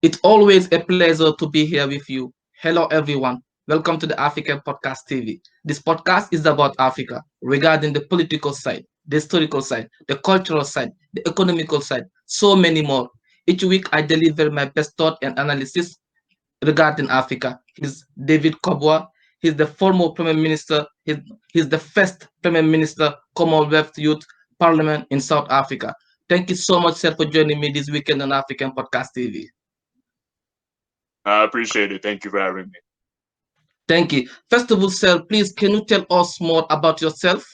It's always a pleasure to be here with you. Hello, everyone. Welcome to the African Podcast TV. This podcast is about Africa, regarding the political side, the historical side, the cultural side, the economical side, so many more. Each week, I deliver my best thought and analysis regarding Africa. He's David Kabwa. He's the former Prime Minister. He's the first Prime Minister Commonwealth Youth Parliament in South Africa. Thank you so much, sir, for joining me this weekend on African Podcast TV. I appreciate it. Thank you for having me. Thank you. First of all, sir, please can you tell us more about yourself?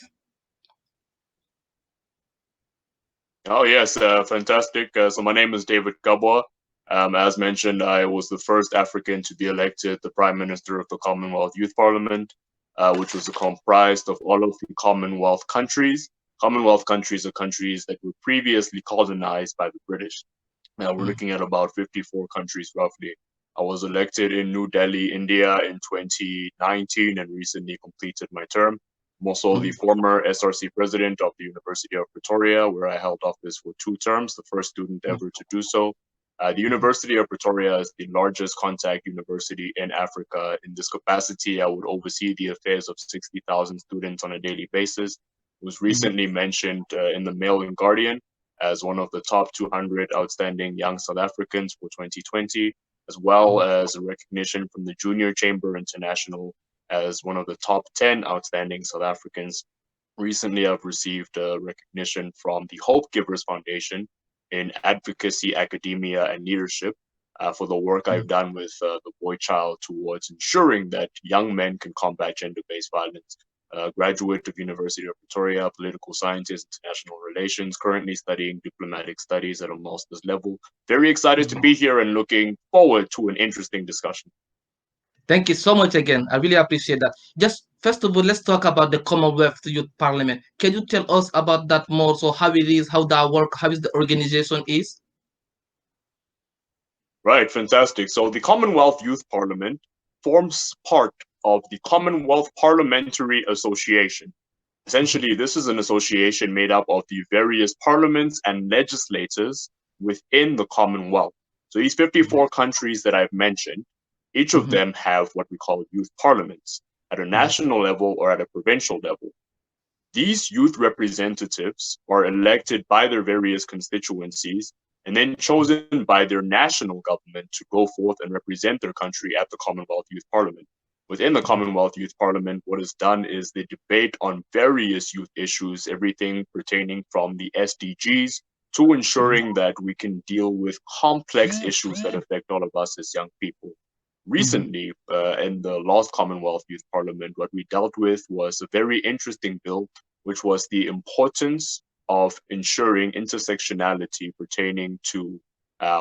Oh, yes, fantastic. So my name is David Kabwa. As mentioned, I was the first African to be elected the Prime Minister of the Commonwealth Youth Parliament, which was comprised of all of the Commonwealth countries. Commonwealth countries are countries that were previously colonized by the British. Now we're Mm, looking at about 54 countries roughly. I was elected in New Delhi, India in 2019 and recently completed my term. I'm also the mm, former SRC president of the University of Pretoria, where I held office for 2 terms, the first student mm, ever to do so. The mhm, University of Pretoria is the largest contact university in Africa. In this capacity, I would oversee the affairs of 60,000 students on a daily basis. It was mhm, recently mentioned in the Mail and Guardian as one of the top 200 outstanding young South Africans for 2020, as well mhm, as a recognition from the Junior Chamber International as one of the top 10 outstanding South Africans. Recently, I've received recognition from the Hope Givers Foundation in advocacy, academia, and leadership for the work I've mhm. done with the boy child towards ensuring that young men can combat gender-based violence. Graduate of University of Pretoria, political scientist, international relations, currently studying diplomatic studies at a master's level. Very excited to Mhm. be here and looking forward to an interesting discussion. Thank you so much again. I really appreciate that. Just first of all, let's talk about the Commonwealth Youth Parliament. Can you tell us about that more? So how it is, how that work, how is the organization is? Right, fantastic. So the Commonwealth Youth Parliament forms part of the Commonwealth Parliamentary Association. Mhm, Essentially, this is an association made up of the various parliaments and legislators within the Commonwealth. So these mhm, 54 countries that I've mentioned, each of mhm, them have what we call youth parliaments at a mhm, national level or at a provincial level. These youth representatives are elected by their various constituencies and then chosen by their national government to go forth and represent their country at the Commonwealth Youth Parliament. Within the mhm, Commonwealth Youth Parliament, what is done is they debate on various youth issues, everything pertaining from the SDGs to mhm, ensuring that we can deal with complex issues that affect all of us as young people. mhm, Recently, in the last Commonwealth Youth Parliament, what we dealt with was a very interesting bill, which was the importance of ensuring intersectionality pertaining to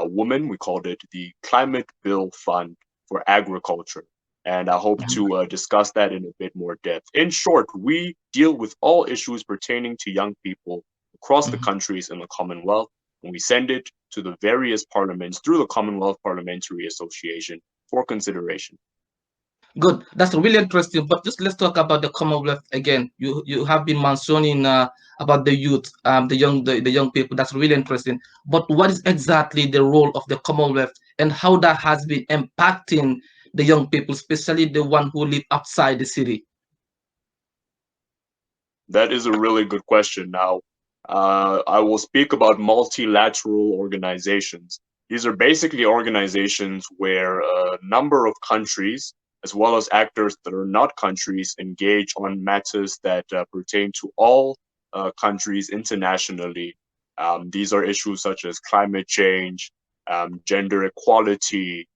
women. We called it the Climate Bill Fund for Agriculture. And I hope mhm, to discuss that in a bit more depth. In short, we deal with all issues pertaining to young people across the mhm. countries in the Commonwealth, and we send it to the various parliaments through the Commonwealth Parliamentary Association for consideration. Good. That's really interesting. But just let's talk about the Commonwealth again. You have been mentioning about the youth, the young people. That's really interesting. But what is exactly the role of the Commonwealth and how that has been impacting the young people, especially the one who live outside the city? That is a really good question. Now, I will speak about multilateral organizations. These are basically organizations where a number of countries, as well as actors that are not countries, engage on matters that pertain to all countries internationally. These are issues such as climate change, gender equality,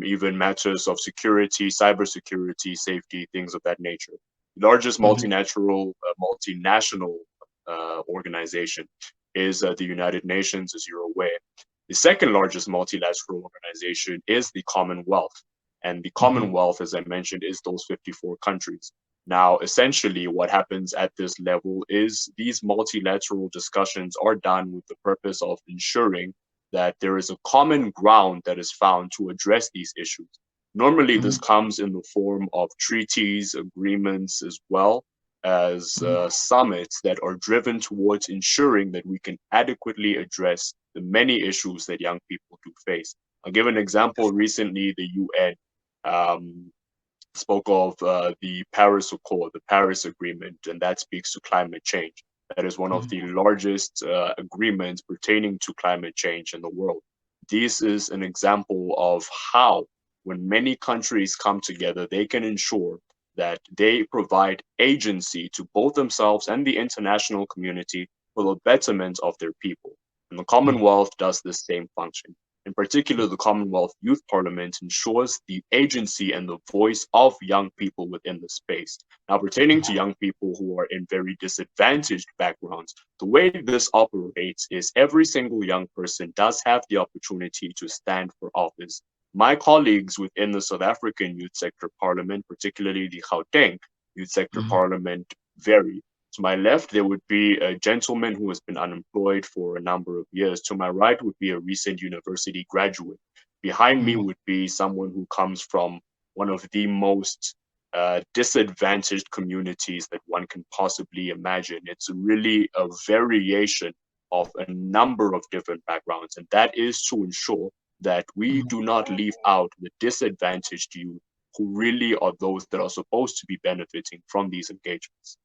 even matters of security, cybersecurity, safety, things of that nature. The largest Mhm, multinational organization is the United Nations, as you're aware. The second largest multilateral organization is the Commonwealth. And the mhm, Commonwealth, as I mentioned, is those 54 countries. Now, essentially, what happens at this level is these multilateral discussions are done with the purpose of ensuring that there is a common ground that is found to address these issues. Normally, this mhm, comes in the form of treaties, agreements, as well as mhm, summits that are driven towards ensuring that we can adequately address the many issues that young people do face. I'll give an example. Recently, the UN um, spoke of the Paris Accord, the Paris Agreement, and that speaks to climate change. That is one of the largest agreements pertaining to climate change in the world. This is an example of how, when many countries come together, they can ensure that they provide agency to both themselves and the international community for the betterment of their people. And the Commonwealth does the same function. In particular, the Commonwealth Youth Parliament ensures the agency and the voice of young people within the space. Now, pertaining to young people who are in very disadvantaged backgrounds, the way this operates is every single young person does have the opportunity to stand for office. My colleagues within the South African Youth Sector Parliament, particularly the Gauteng Youth Sector Parliament, vary. To my left, there would be a gentleman who has been unemployed for a number of years. To my right would be a recent university graduate. Behind me would be someone who comes from one of the most disadvantaged communities that one can possibly imagine. It's really a variation of a number of different backgrounds, and that is to ensure that we do not leave out the disadvantaged youth who really are those that are supposed to be benefiting from these engagements.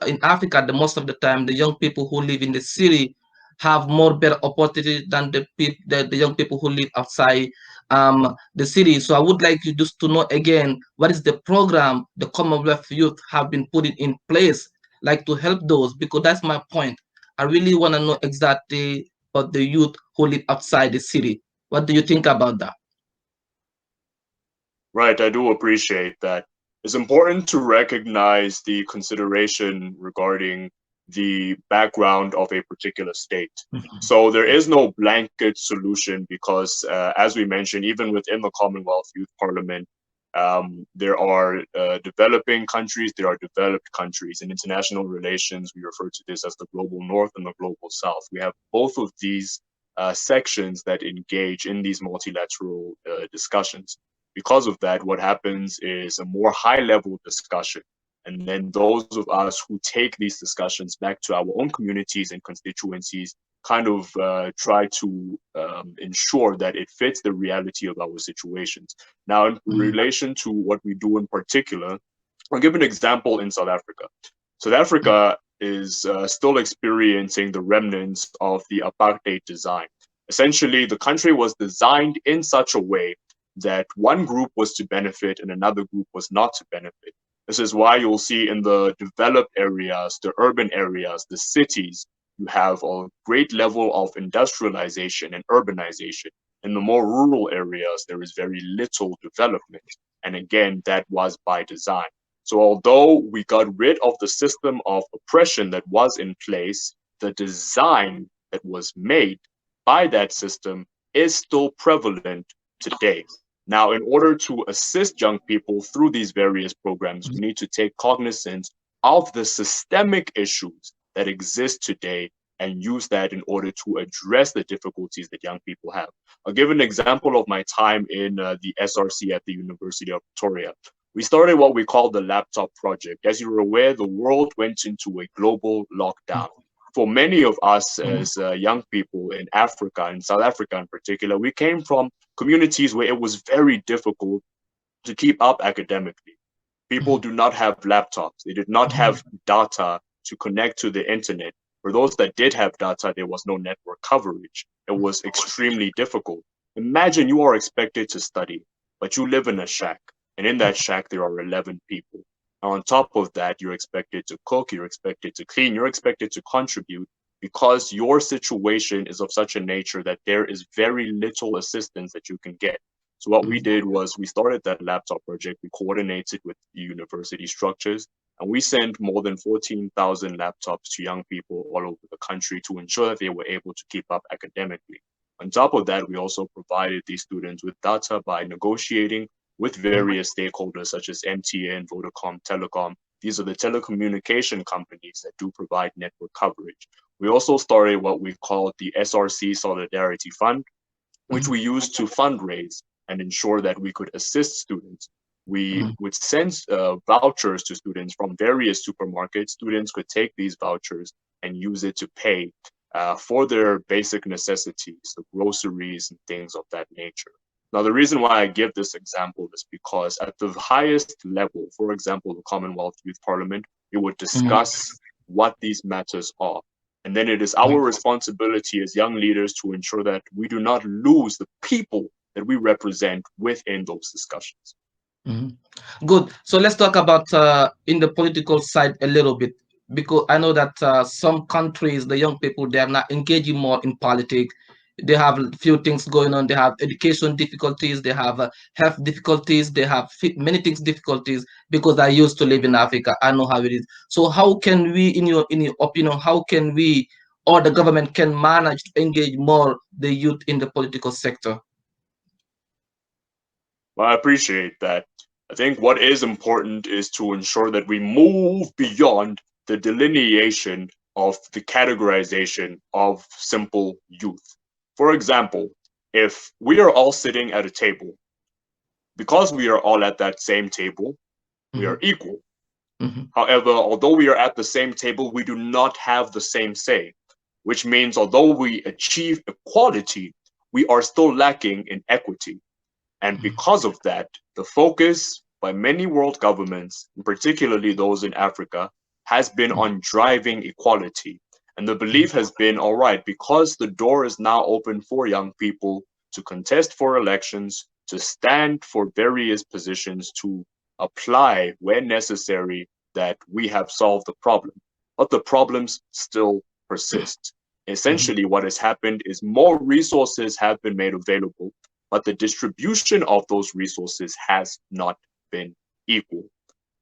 In Africa, the most of the time, the young people who live in the city have more better opportunity than the young people who live outside the city. So I would like you just to know again, what is the program the Commonwealth Youth have been putting in place, like to help those, because that's my point. I really want to know exactly about the youth who live outside the city. What do you think about that? Right, I do appreciate that. It's important to recognize the consideration regarding the background of a particular state. So there is no blanket solution because, as we mentioned, even within the Commonwealth Youth Parliament, there are developing countries, there are developed countries. In international relations, we refer to this as the global north and the global south. We have both of these sections that engage in these multilateral discussions. Because of that, what happens is a more high level discussion. And then those of us who take these discussions back to our own communities and constituencies kind of try to ensure that it fits the reality of our situations. Now, in relation to what we do in particular, I'll give an example in South Africa. South Africa is still experiencing the remnants of the apartheid design. Essentially, the country was designed in such a way that one group was to benefit and another group was not to benefit. This is why you'll see in the developed areas, the urban areas, the cities, you have a great level of industrialization and urbanization. In the more rural areas, there is very little development. And again, that was by design. So although we got rid of the system of oppression that was in place, the design that was made by that system is still prevalent today. Now, in order to assist young people through these various programs, we need to take cognizance of the systemic issues that exist today and use that in order to address the difficulties that young people have. I'll give an example of my time in the SRC at the University of Pretoria. We started what we call the laptop project. As you're aware, the world went into a global lockdown. For many of us as young people in Africa, in South Africa in particular, we came from communities where it was very difficult to keep up academically. People do not have laptops. They did not have data to connect to the internet. For those that did have data, there was no network coverage. It was extremely difficult. Imagine you are expected to study, but you live in a shack. And in that shack, there are 11 people. And on top of that, you're expected to cook, you're expected to clean, you're expected to contribute because your situation is of such a nature that there is very little assistance that you can get. So what we did was we started that laptop project. We coordinated with the university structures, and we sent more than 14,000 laptops to young people all over the country to ensure that they were able to keep up academically. On top of that, we also provided these students with data by negotiating with various stakeholders such as MTN, Vodacom, Telecom. These are the telecommunication companies that do provide network coverage. We also started what we call the SRC Solidarity Fund, which we used to fundraise and ensure that we could assist students. We would send vouchers to students from various supermarkets. Students could take these vouchers and use it to pay for their basic necessities, the groceries and things of that nature. Now, the reason why I give this example is because at the highest level, for example, the Commonwealth Youth Parliament, we would Mhm. discuss what these matters are. And then it is our responsibility as young leaders to ensure that we do not lose the people that we represent within those discussions. Mhm. Good. So let's talk about in the political side a little bit, because I know that some countries, the young people, they are not engaging more in politics. They have a few things going on. They have education difficulties. They have health difficulties. They have many things difficulties because I used to live in Africa. I know how it is. So how can we, in your opinion, how can we or the government can manage to engage more the youth in the political sector? Well, I appreciate that. I think what is important is to ensure that we move beyond the delineation of the categorization of simple youth. For example, if we are all sitting at a table, because we are all at that same table, we Mhm, are equal. mhm, However, although we are at the same table, we do not have the same say, which means although we achieve equality, we are still lacking in equity. And mhm, because of that, the focus by many world governments, and particularly those in Africa, has been mhm, on driving equality. And the mhm, belief has been all right, because the door is now open for young people to contest for elections, to stand for various positions, to apply where necessary, that we have solved the problem. But the problems still persist. mhm, Essentially, what has happened is more resources have been made available, but the distribution of those resources has not been equal.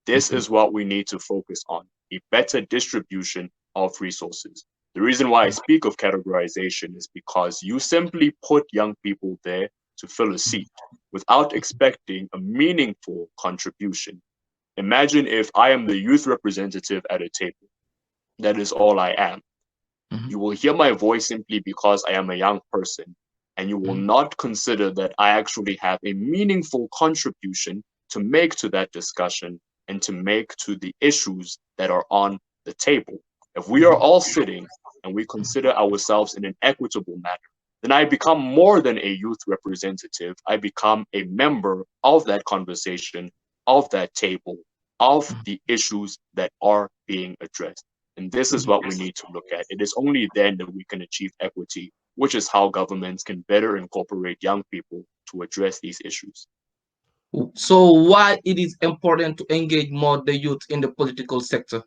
This mhm, is what we need to focus on, a better distribution of resources. The reason why I speak of categorization is because you simply put young people there to fill a seat without expecting a meaningful contribution. Imagine if I am the youth representative at a table. That is all I am. mhm, You will hear my voice simply because I am a young person, and you will mhm, not consider that I actually have a meaningful contribution to make to that discussion and to make to the issues that are on the table. If we are mhm, all sitting and we consider ourselves in an equitable manner, then I become more than a youth representative. I become a member of that conversation, of that table, of mhm, the issues that are being addressed. And this is what we need to look at. It is only then that we can achieve equity, which is how governments can better incorporate young people to address these issues. So why it is important to engage more the youth in the political sector?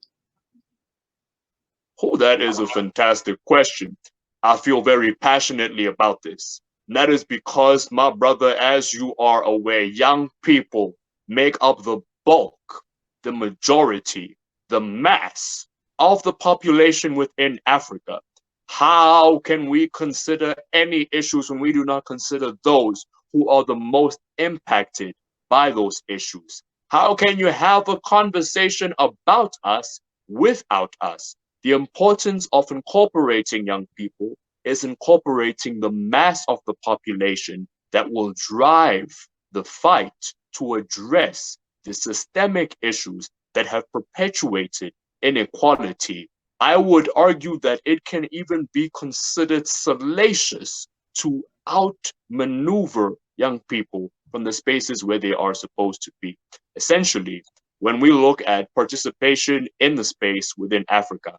Oh, that is a fantastic question. I feel very passionately about this. And that is because, my brother, as you are aware, young people make up the bulk, the majority, the mass of the population within Africa. How can we consider any issues when we do not consider those who are the most impacted by those issues? How can you have a conversation about us without us? The importance of incorporating young people is incorporating the mass of the population that will drive the fight to address the systemic issues that have perpetuated inequality. I would argue that it can even be considered salacious to outmaneuver young people from the spaces where they are supposed to be. Essentially, when we look at participation in the space within Africa,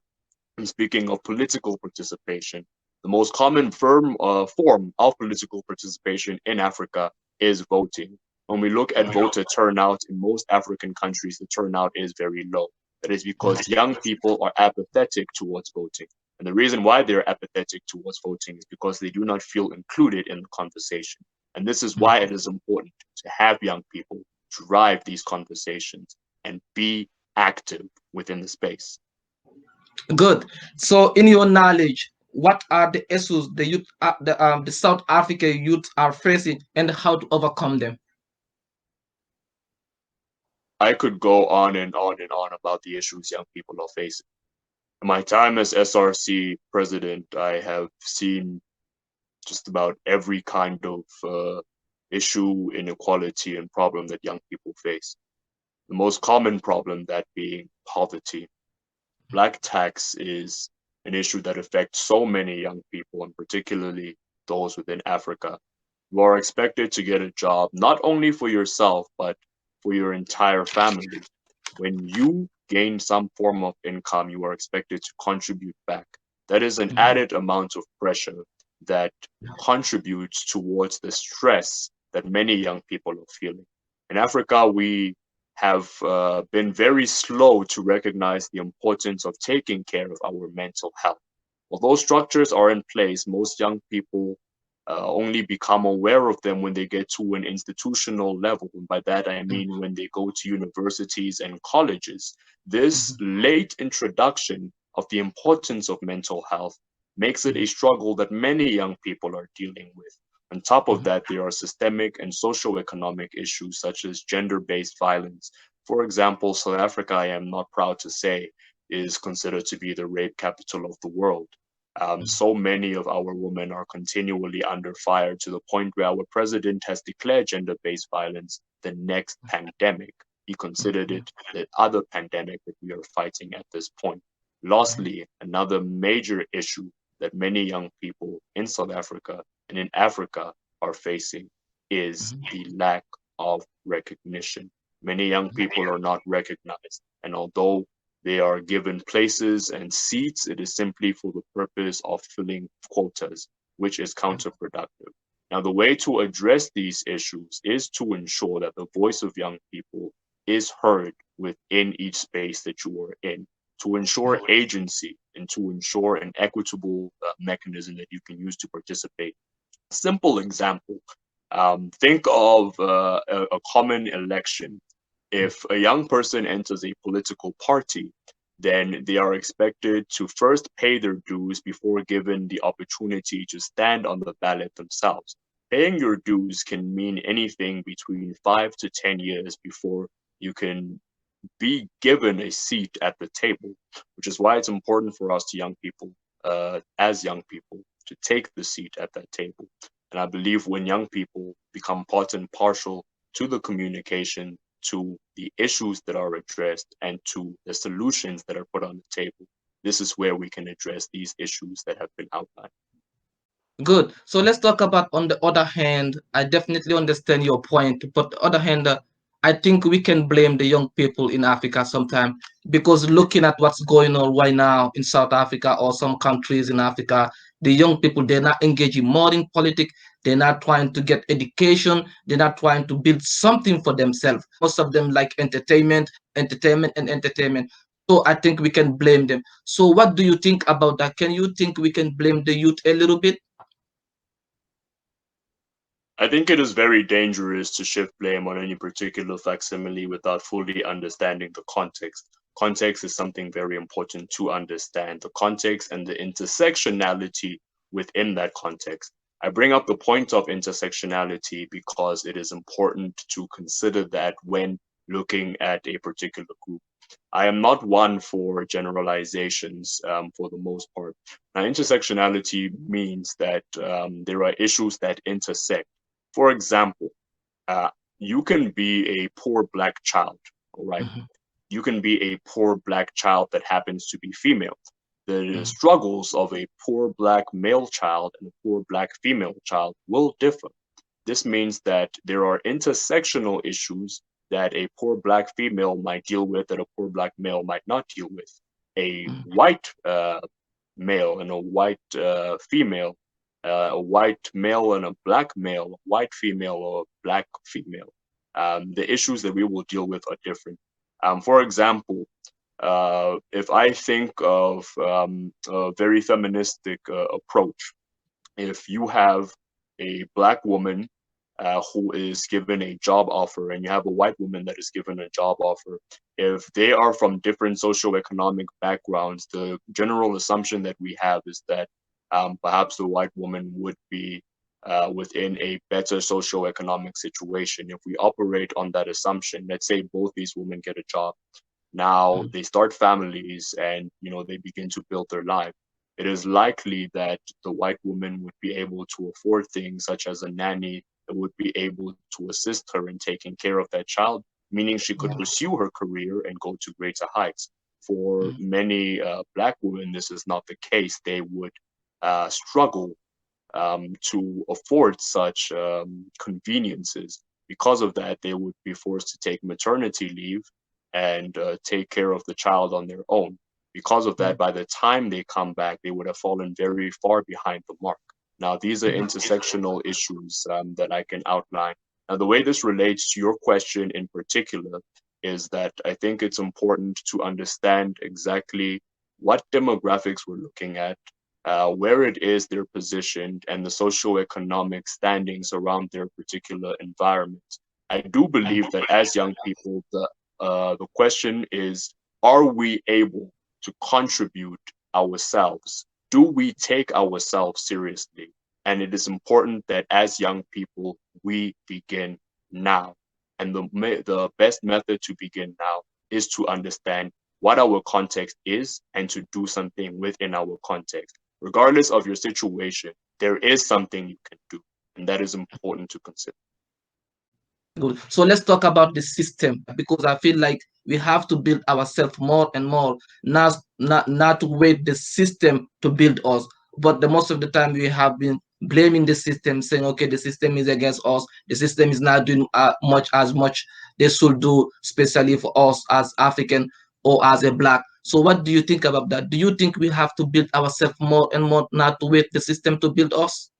and speaking of political participation, the most common form of political participation in Africa is voting. When we look at voter turnout in most African countries, the turnout is very low. That is because young people are apathetic towards voting. And the reason why they're apathetic towards voting is because they do not feel included in the conversation. And this is why it is important to have young people drive these conversations and be active within the space. Good. So in your knowledge, what are the issues the youth, the South African youth are facing, and how to overcome them? I could go on and on and on about the issues young people are facing. In my time as SRC president, I have seen just about every kind of issue, inequality, and problem that young people face. The most common problem that being poverty. Black tax is an issue that affects so many young people, and particularly those within Africa. You are expected to get a job not only for yourself, but for your entire family. When you gain some form of income, you are expected to contribute back. That is an Mhm. added amount of pressure that contributes towards the stress that many young people are feeling. In Africa, we have been very slow to recognize the importance of taking care of our mental health. Although structures are in place, most young people only become aware of them when they get to an institutional level. And by that, I Mhm. mean when they go to universities and colleges. This Mhm. late introduction of the importance of mental health makes it a Mhm. struggle that many young people are dealing with. On top of Mhm. that, there are systemic and socio-economic issues such as gender-based violence. For example, South Africa, I am not proud to say, is considered to be the rape capital of the world. So many of our women are continually under fire to the point where our president has declared gender-based violence the next pandemic. He considered Mhm. it the other pandemic that we are fighting at this point. Lastly, another major issue that many young people in South Africa and in Africa are facing is Mhm. the lack of recognition. Many young people are not recognized, and although they are given places and seats, it is simply for the purpose of filling quotas, which is counterproductive. Now, the way to address these issues is to ensure that the voice of young people is heard within each space that you are in, to ensure agency and to ensure an equitable mechanism that you can use to participate. Simple example. Think of a common election. If a young person enters a political party, then they are expected to first pay their dues before given the opportunity to stand on the ballot themselves. Paying your dues can mean anything between 5 to 10 years before you can be given a seat at the table, which is why it's important for us to young people, as young people, to take the seat at that table. And I believe when young people become part and partial to the communication, to the issues that are addressed, and to the solutions that are put on the table, this is where we can address these issues that have been outlined. Good. So let's talk about on the other hand, I definitely understand your point, but the other hand, I think we can blame the young people in Africa sometimes because looking at what's going on right now in South Africa or some countries in Africa, the young people they're not engaging more in politics, they're not trying to get education, they're not trying to build something for themselves. Most of them like entertainment, entertainment, and entertainment. So I think we can blame them. So what do you think about that? Can you think we can blame the youth a little bit? I think it is very dangerous to shift blame on any particular facsimile without fully understanding the context. Context is something very important to understand, the context and the intersectionality within that context. I bring up the point of intersectionality because it is important to consider that when looking at a particular group. I am not one for generalizations for the most part. Now, intersectionality means that there are issues that intersect. For example, uh, you can be a poor black child, all right? Mhm. You can be a poor black child that happens to be female. The Mhm. struggles of a poor black male child and a poor black female child will differ. This means that there are intersectional issues that a poor black female might deal with that a poor black male might not deal with. A Mhm. white male and a white female, a white male and a black male, a white female or a black female. The issues that we will deal with are different. For example, if I think of a very feministic approach, if you have a black woman who is given a job offer and you have a white woman that is given a job offer, if they are from different socioeconomic backgrounds, the general assumption that we have is that perhaps the white woman would be within a better socioeconomic situation. If we operate on that assumption, let's say both these women get a job, now Mhm. they start families and they begin to build their life. It is likely that the white woman would be able to afford things such as a nanny that would be able to assist her in taking care of that child, meaning she could Yeah. pursue her career and go to greater heights. for many black women, this is not the case. They would struggle to afford such conveniences. Because of that, they would be forced to take maternity leave and take care of the child on their own. Because of that, by the time they come back, they would have fallen very far behind the mark. Now, these are intersectional issues that I can outline. Now, the way this relates to your question in particular is that I think it's important to understand exactly what demographics we're looking at, where it is they're positioned, and the socioeconomic standings around their particular environment. I do believe that as young people, the question is, are we able to contribute ourselves? Do we take ourselves seriously? And it is important that as young people, we begin now. And the best method to begin now is to understand what our context is and to do something within our context. Regardless of your situation, there is something you can do, and that is important to consider. Good. So let's talk about the system because I feel like we have to build ourselves more and more, not to wait the system to build us. But the most of the time we have been blaming the system, saying, okay, the system is against us. The system is not doing much they should do, especially for us as African or as a black. So what do you think about that? Do you think we have to build ourselves more and more, not to wait the system to build us?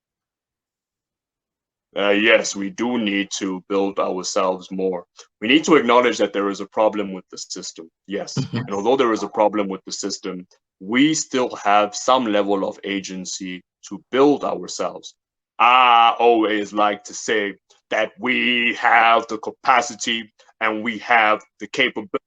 Yes, we do need to build ourselves more. We need to acknowledge that there is a problem with the system. Yes. And although there is a problem with the system, we still have some level of agency to build ourselves. I always like to say that we have the capacity and we have the capability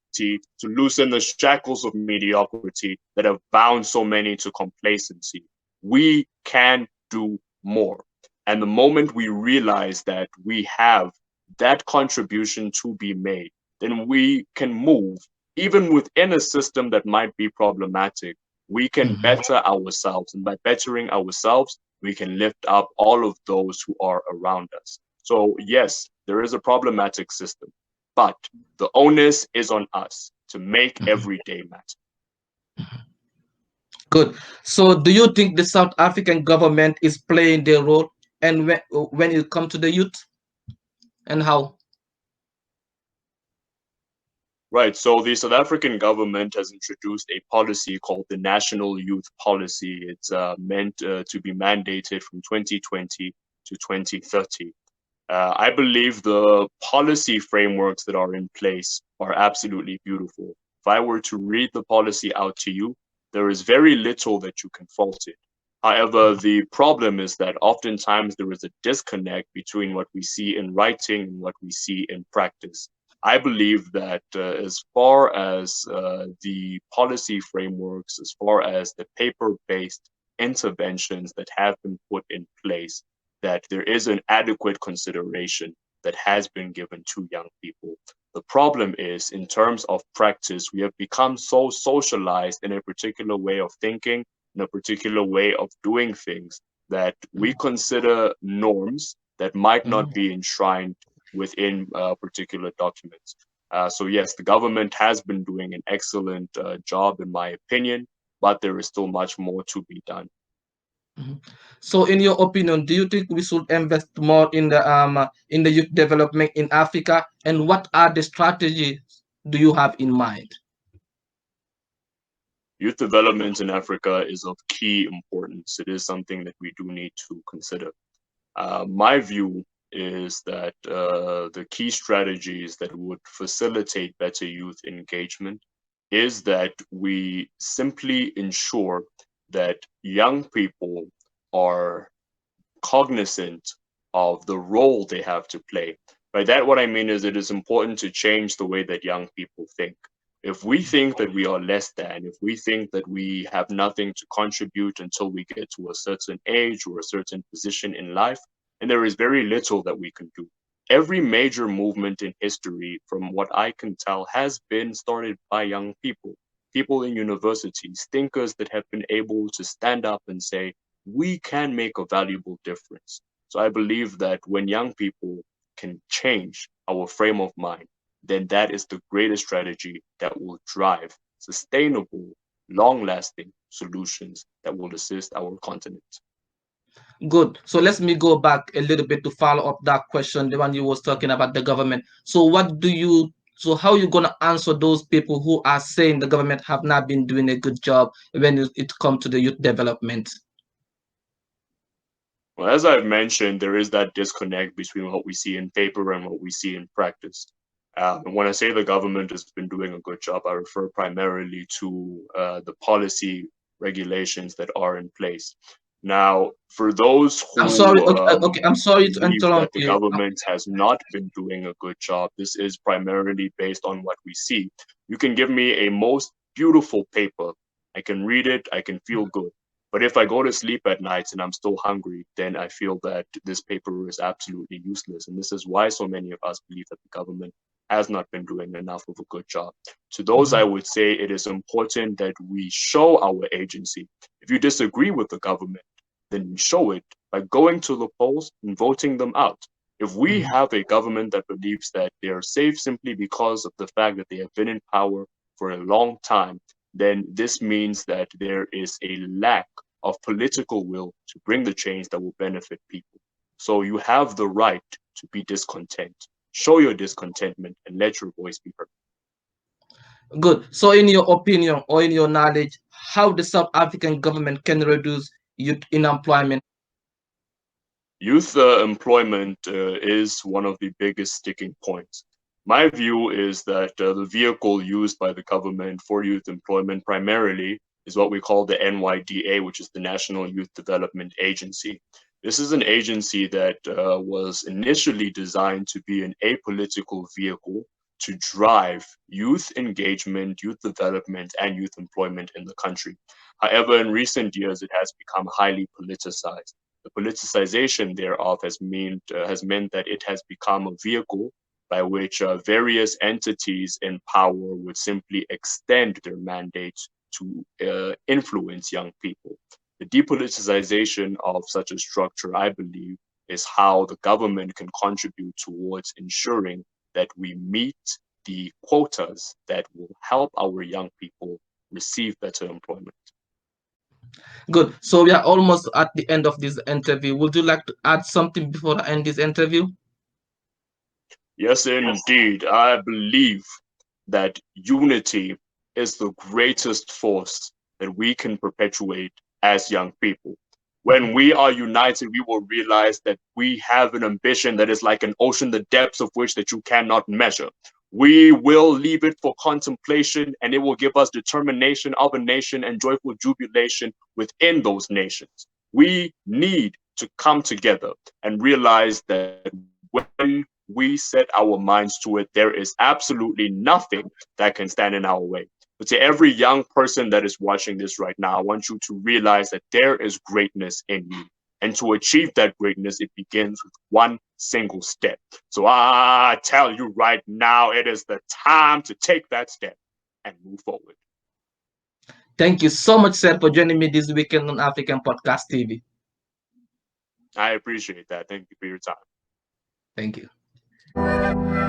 to loosen the shackles of mediocrity that have bound so many to complacency. We can do more. And the moment we realize that we have that contribution to be made, then we can move, even within a system that might be problematic. We can better ourselves. And by bettering ourselves, we can lift up all of those who are around us. So, yes, there is a problematic system, but the onus is on us to make every day matter. Good. So, do you think the South African government is playing their role, and when it comes to the youth, and how? Right. So the South African government has introduced a policy called the National Youth Policy. It's meant to be mandated from 2020 to 2030. I believe the policy frameworks that are in place are absolutely beautiful. If I were to read the policy out to you, there is very little that you can fault it. However, the problem is that oftentimes there is a disconnect between what we see in writing and what we see in practice. I believe that as far as the policy frameworks, as far as the paper-based interventions that have been put in place, that there is an adequate consideration that has been given to young people. The problem is, in terms of practice, we have become so socialized in a particular way of thinking, in a particular way of doing things, that we consider norms that might not be enshrined within particular documents. So yes, the government has been doing an excellent job, in my opinion, but there is still much more to be done. So, in your opinion, do you think we should invest more in the youth development in Africa, and what are the strategies do you have in mind? Youth development in Africa is of key importance. It is something that we do need to consider. My view is that the key strategies that would facilitate better youth engagement is that we simply ensure that young people are cognizant of the role they have to play. By that, what I mean is it is important to change the way that young people think. If we think that we are less than, if we think that we have nothing to contribute until we get to a certain age or a certain position in life, and there is very little that we can do. Every major movement in history, from what I can tell, has been started by young people, people in universities, thinkers that have been able to stand up and say, we can make a valuable difference. So I believe that when young people can change our frame of mind, then that is the greatest strategy that will drive sustainable, long lasting solutions that will assist our continent. Good. So let me go back a little bit to follow up that question, the one you was talking about the government. So so how you gonna answer those people who are saying the government have not been doing a good job when it comes to the youth development? Well, as I've mentioned, there is that disconnect between what we see in paper and what we see in practice. And when I say the government has been doing a good job, I refer primarily to the policy regulations that are in place. Now, for those I'm sorry. who Okay, okay, I'm sorry to believe that interrupt the you. government has not been doing a good job, this is primarily based on what we see. You can give me a most beautiful paper. I can read it, I can feel good. But if I go to sleep at night and I'm still hungry, then I feel that this paper is absolutely useless. And this is why so many of us believe that the government has not been doing enough of a good job. To those, I Mhm. would say it is important that we show our agency. If you disagree with the government, then show it by going to the polls and voting them out. If we Mhm. have a government that believes that they are safe simply because of the fact that they have been in power for a long time, then this means that there is a lack of political will to bring the change that will benefit people. So you have the right to be discontent. Show your discontentment and let your voice be heard. Good. So, in your opinion or in your knowledge, how the South African government can reduce youth unemployment? Youth employment is one of the biggest sticking points. My view is that the vehicle used by the government for youth employment primarily is what we call the NYDA, which is the National Youth Development Agency. This is an agency that was initially designed to be an apolitical vehicle to drive youth engagement, youth development, and youth employment in the country. However, in recent years, it has become highly politicized. The politicization thereof has meant that it has become a vehicle by which various entities in power would simply extend their mandates to influence young people. The depoliticization of such a structure, I believe, is how the government can contribute towards ensuring that we meet the quotas that will help our young people receive better employment. Good. So, we are almost at the end of this interview. Would you like to add something before I end this interview? Yes, indeed. I believe that unity is the greatest force that we can perpetuate as young people. When we are united, we will realize that we have an ambition that is like an ocean, the depths of which that you cannot measure. We will leave it for contemplation, and it will give us determination of a nation and joyful jubilation within those nations. We need to come together and realize that when we set our minds to it, there is absolutely nothing that can stand in our way. But to every young person that is watching this right now, I want you to realize that there is greatness in you. And to achieve that greatness, it begins with one single step. So I tell you right now, it is the time to take that step and move forward. Thank you so much, sir, for joining me this weekend on African Podcast TV. I appreciate that. Thank you for your time. Thank you.